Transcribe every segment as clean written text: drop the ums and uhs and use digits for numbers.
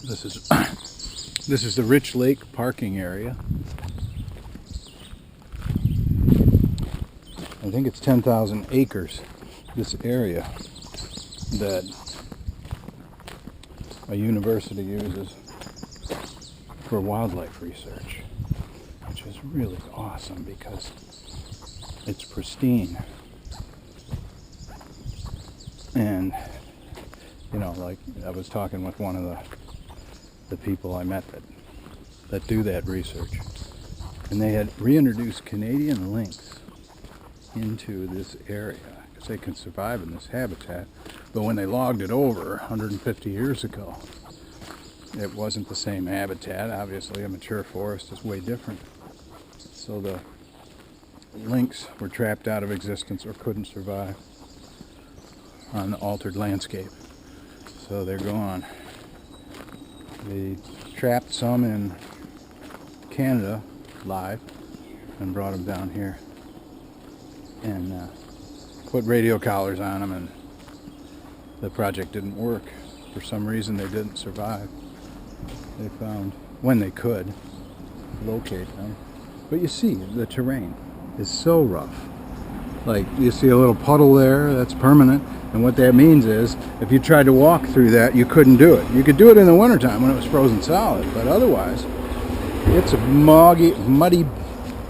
This is this is the Rich Lake parking area. I think it's 10,000 acres, this area that a university uses for wildlife research, which is really awesome because it's pristine. And, you know, like I was talking with one of the people I met that do that research, and they had reintroduced Canadian lynx into this area because they can survive in this habitat. But when they logged it over 150 years ago, it wasn't the same habitat. Obviously, a mature forest is way different. So the lynx were trapped out of existence or couldn't survive on the altered landscape. So they're gone. They trapped some in Canada live and brought them down here and put radio collars on them, and the project didn't work. For some reason they didn't survive. They found, when they could, locate them. But you see, the terrain is so rough. Like, you see a little puddle there, that's permanent. And what that means is, if you tried to walk through that, you couldn't do it. You could do it in the wintertime when it was frozen solid, but otherwise, it's a muddy,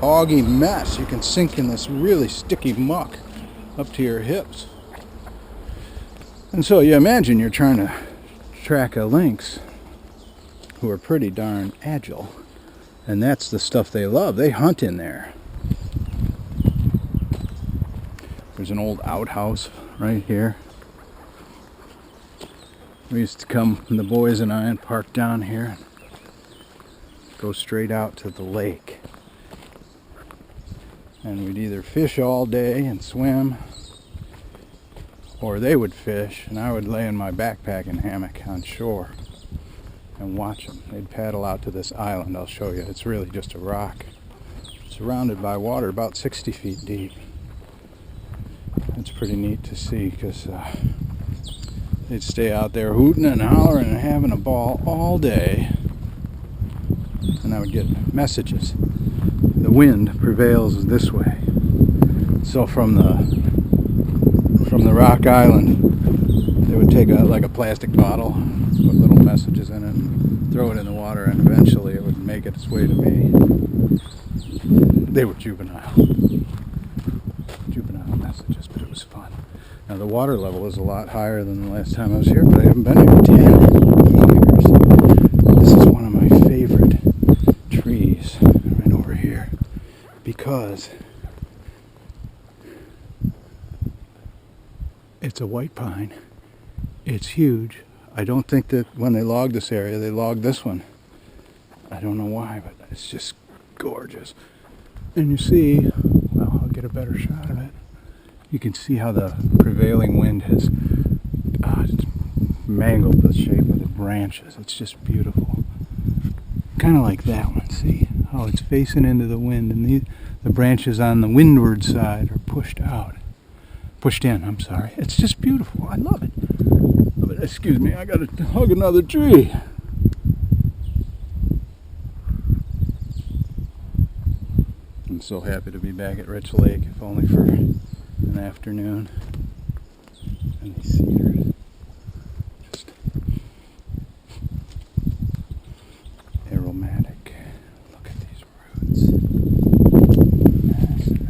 boggy mess. You can sink in this really sticky muck up to your hips. And so you imagine you're trying to track a lynx who are pretty darn agile. And that's the stuff they love. They hunt in there. There's an old outhouse right here. We used to come, the boys and I, and park down here, go straight out to the lake. And we'd either fish all day and swim, or they would fish, and I would lay in my backpacking hammock on shore and watch them. They'd paddle out to this island. I'll show you. It's really just a rock surrounded by water about 60 feet deep. It's pretty neat to see because they'd stay out there hooting and hollering and having a ball all day. And I would get messages. The wind prevails this way. So from the rock island, they would take like a plastic bottle, put little messages in it, and throw it in the water, and eventually it would make its way to me. They were juvenile messages, but it was fun. Now the water level is a lot higher than the last time I was here, but I haven't been here in 10 years. This is one of my favorite trees right over here because it's a white pine. It's huge. I don't think that when they logged this area, they logged this one. I don't know why, but it's just gorgeous. And you see, well, I'll get a better shot of it. You can see how the prevailing wind has mangled the shape of the branches. It's just beautiful. Kind of like that one, see? How it's facing into the wind, and the branches on the windward side are pushed in, I'm sorry. It's just beautiful. I love it. Excuse me, I gotta hug another tree. I'm so happy to be back at Rich Lake, if only for an afternoon. And these cedars, just aromatic. Look at these roots. Massive.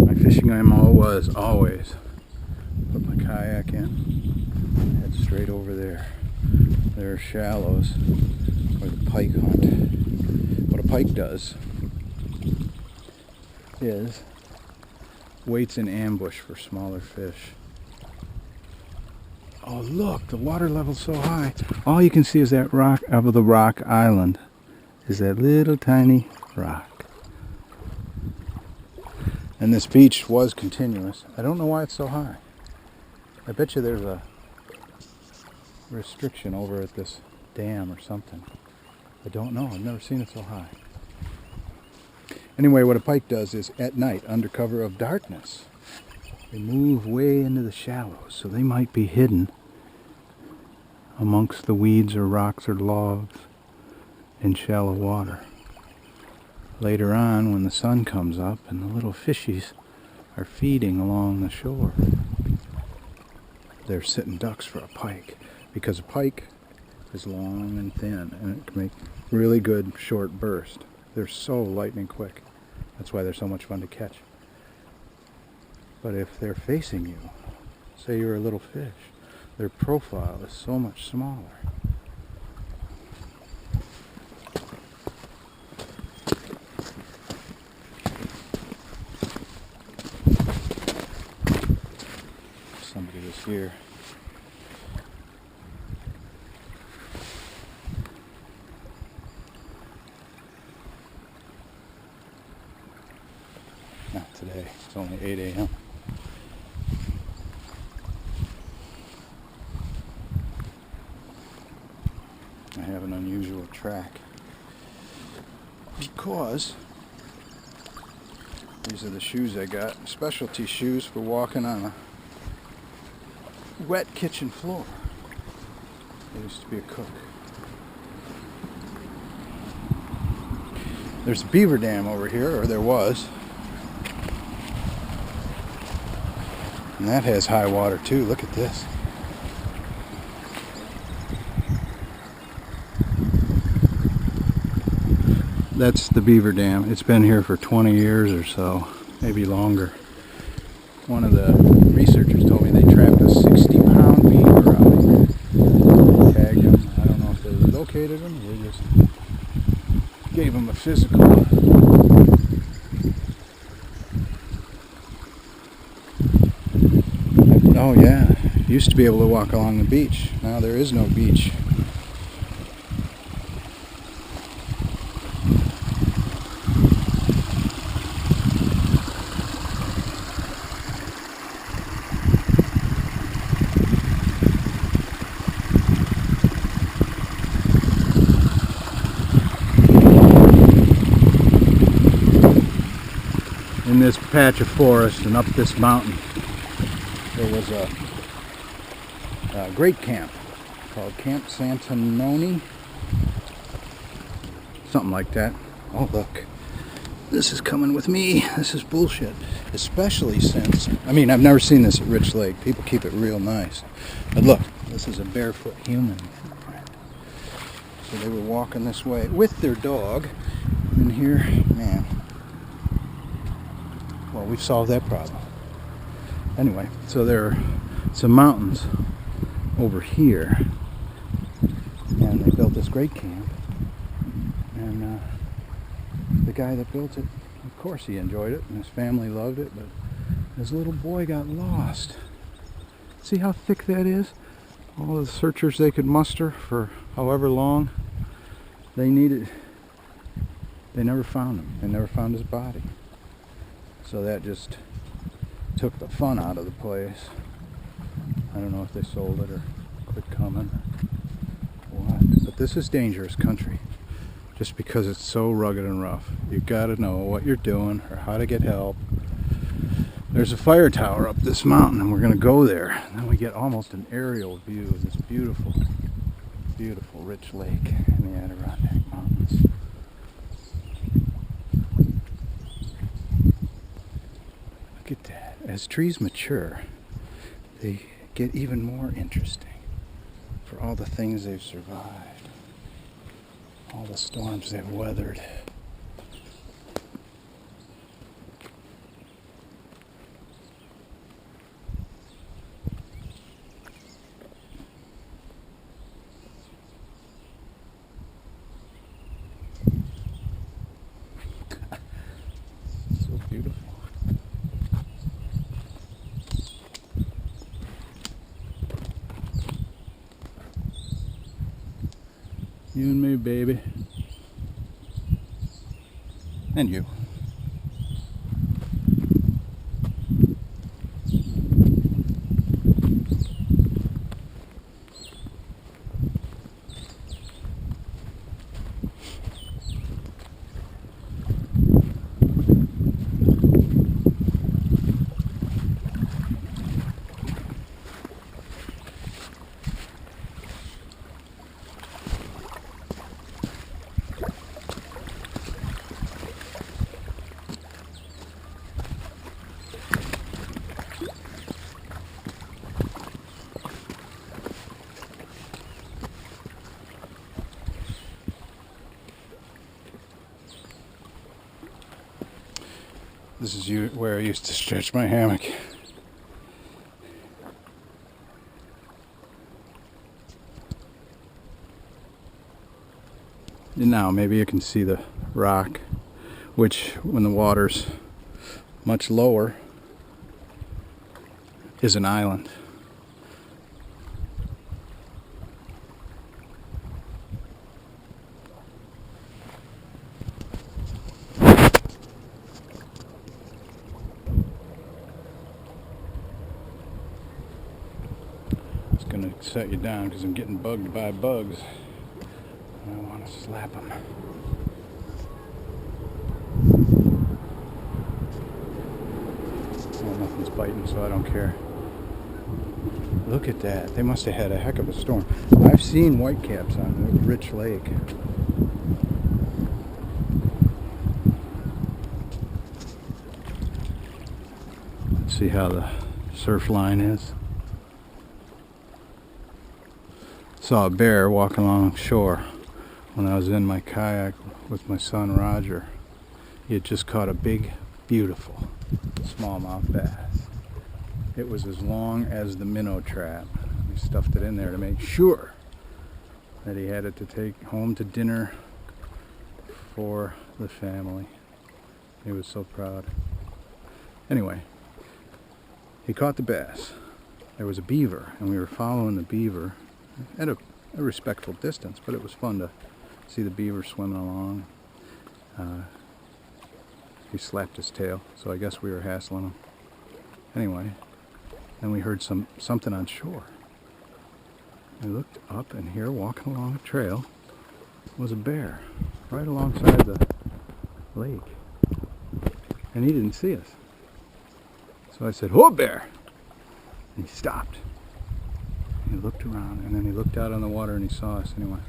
My fishing MO was always put my kayak in, head straight over there. There are shallows where the pike hunt. What a pike does is waits in ambush for smaller fish. Oh look, the water level's so high. All you can see is that rock of the rock island. Is that little tiny rock. And this beach was continuous. I don't know why it's so high. I bet you there's a restriction over at this dam or something. I don't know. I've never seen it so high. Anyway, what a pike does is at night, under cover of darkness, They move way into the shallows, so they might be hidden amongst the weeds or rocks or logs in shallow water. Later on, when the sun comes up and the little fishies are feeding along the shore, they're sitting ducks for a pike, because a pike is long and thin and it can make really good short bursts. They're so lightning quick. That's why they're so much fun to catch. But if they're facing you, say you're a little fish, their profile is so much smaller. Somebody was here. Not today. It's only 8 a.m. I have an unusual track because these are the shoes I got. Specialty shoes for walking on a wet kitchen floor. I used to be a cook. There's a beaver dam over here, or there was. And that has high water too. Look at this. That's the beaver dam. It's been here for 20 years or so, maybe longer. One of the researchers told me they trapped a 60-pound beaver out here. Tagged him. I don't know if they relocated him or they just gave him a physical. Oh yeah, used to be able to walk along the beach. Now there is no beach. In this patch of forest and up this mountain, there was a great camp called Camp Santanoni, something like that. Oh look, this is coming with me. This is bullshit, especially since, I mean, I've never seen this at Rich Lake. People keep it real nice, but look, this is a barefoot human footprint. So they were walking this way with their dog, and here, man, well, we've solved that problem. Anyway, so there are some mountains over here, and they built this great camp, and the guy that built it, of course he enjoyed it, and his family loved it, but his little boy got lost. See how thick that is? All the searchers they could muster for however long they needed, they never found him. They never found his body. So that just took the fun out of the place. I don't know if they sold it or quit coming or what. But this is dangerous country. Just because it's so rugged and rough. You gotta know what you're doing or how to get help. There's a fire tower up this mountain and we're gonna go there. And then we get almost an aerial view of this beautiful, beautiful rich lake in the Adirondack Mountains. Look at that. As trees mature, they get even more interesting for all the things they've survived, all the storms they've weathered. So beautiful. You and me, baby. And you. This is where I used to stretch my hammock. And now maybe you can see the rock, which when the water's much lower is an island. It's gonna set you down because I'm getting bugged by bugs. I want to slap them. Well, nothing's biting, so I don't care. Look at that. They must have had a heck of a storm. I've seen whitecaps on Rich Lake. Let's see how the surf line is. Saw a bear walking along shore when I was in my kayak with my son Roger. He had just caught a big, beautiful smallmouth bass. It was as long as the minnow trap. We stuffed it in there to make sure that he had it to take home to dinner for the family. He was so proud. Anyway, he caught the bass. There was a beaver, and we were following the beaver at a respectful distance, but it was fun to see the beaver swimming along. He slapped his tail, so I guess we were hassling him. Anyway, then we heard something on shore. I looked up, and here, walking along a trail, was a bear right alongside the lake. And he didn't see us. So I said, "Whoa, bear!" And he stopped. He looked around, and then he looked out on the water, and he saw us anyway.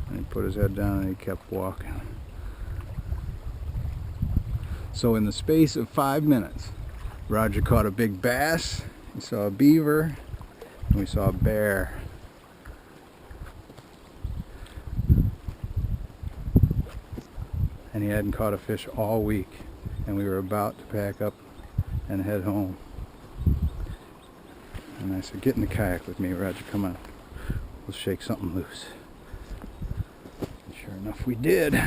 And he put his head down, and he kept walking. So in the space of 5 minutes, Roger caught a big bass, he saw a beaver, and we saw a bear. And he hadn't caught a fish all week, and we were about to pack up and head home. And I said, "Get in the kayak with me, Roger, come on. We'll shake something loose." And sure enough, we did.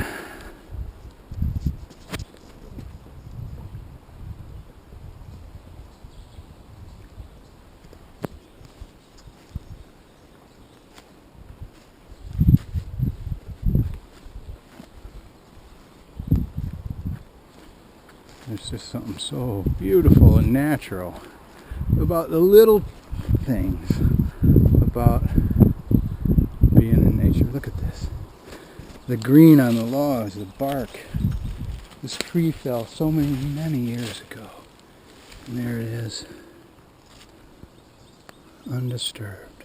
There's just something so beautiful and natural about the little things, about being in nature. Look at this. The green on the logs, the bark. This tree fell so many years ago. And there it is, undisturbed.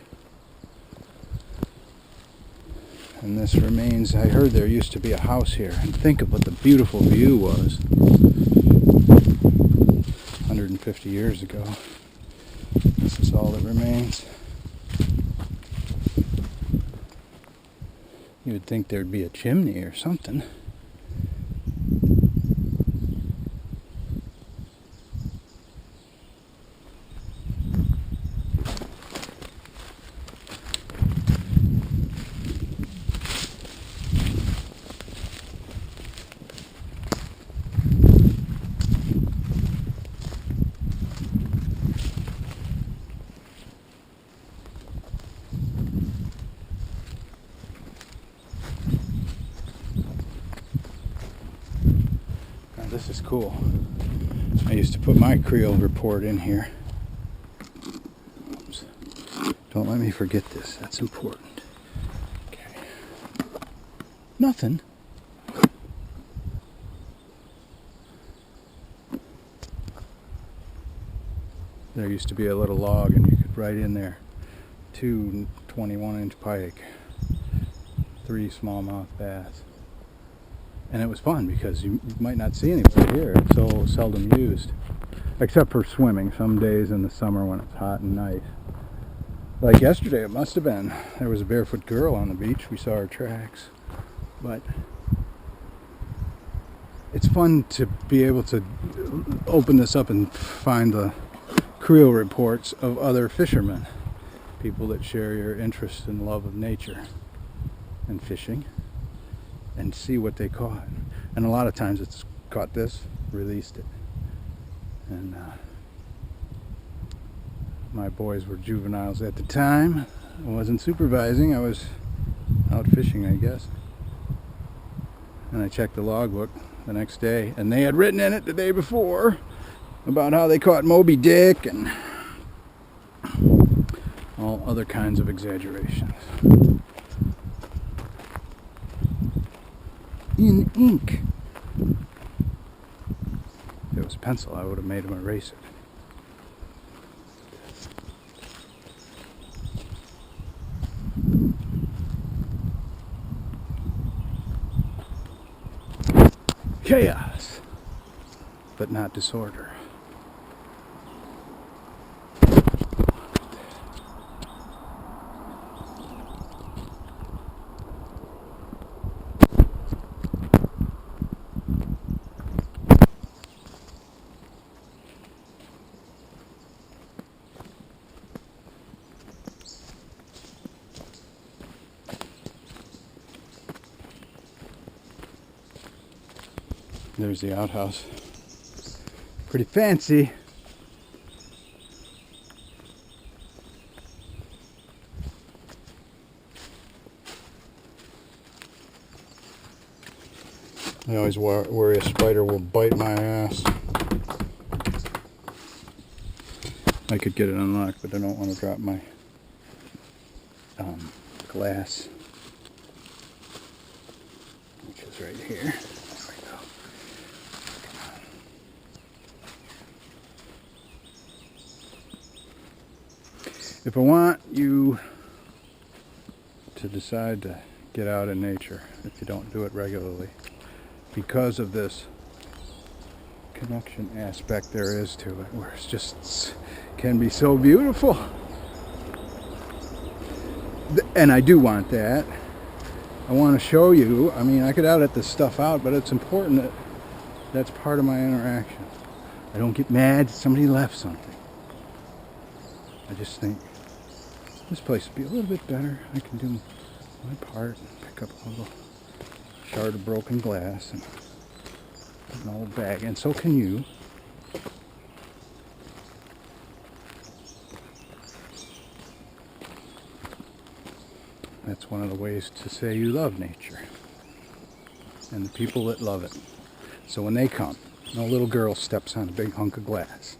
And this remains, I heard there used to be a house here. And think of what the beautiful view was 150 years ago. This is all that remains. You would think there'd be a chimney or something. This is cool. I used to put my Creole report in here. Oops. Don't let me forget this. That's important. Okay. Nothing. There used to be a little log, and you could write in there 2 21-inch pike, 3 smallmouth bass. And it was fun because you might not see anybody here. It's so seldom used. Except for swimming some days in the summer when it's hot and nice. Like yesterday it must have been. There was a barefoot girl on the beach. We saw her tracks. But it's fun to be able to open this up and find the Creel reports of other fishermen, people that share your interest and love of nature and fishing, and see what they caught. And a lot of times it's caught this, released it. And my boys were juveniles at the time. I wasn't supervising, I was out fishing, I guess. And I checked the logbook the next day, and they had written in it the day before about how they caught Moby Dick and all other kinds of exaggerations. In ink. If it was pencil, I would have made him erase it. Chaos, but not disorder. There's the outhouse. Pretty fancy. I always worry a spider will bite my ass. I could get it unlocked, but I don't want to drop my glass, which is right here. If I want you to decide to get out in nature, if you don't do it regularly, because of this connection aspect there is to it, where it's just can be so beautiful. And I do want that. I want to show you. I mean, I could edit this stuff out, but it's important that that's part of my interaction. I don't get mad that somebody left something. I just think this place would be a little bit better. I can do my part and pick up a little shard of broken glass and an old bag, and so can you. That's one of the ways to say you love nature and the people that love it. So when they come, no little girl steps on a big hunk of glass.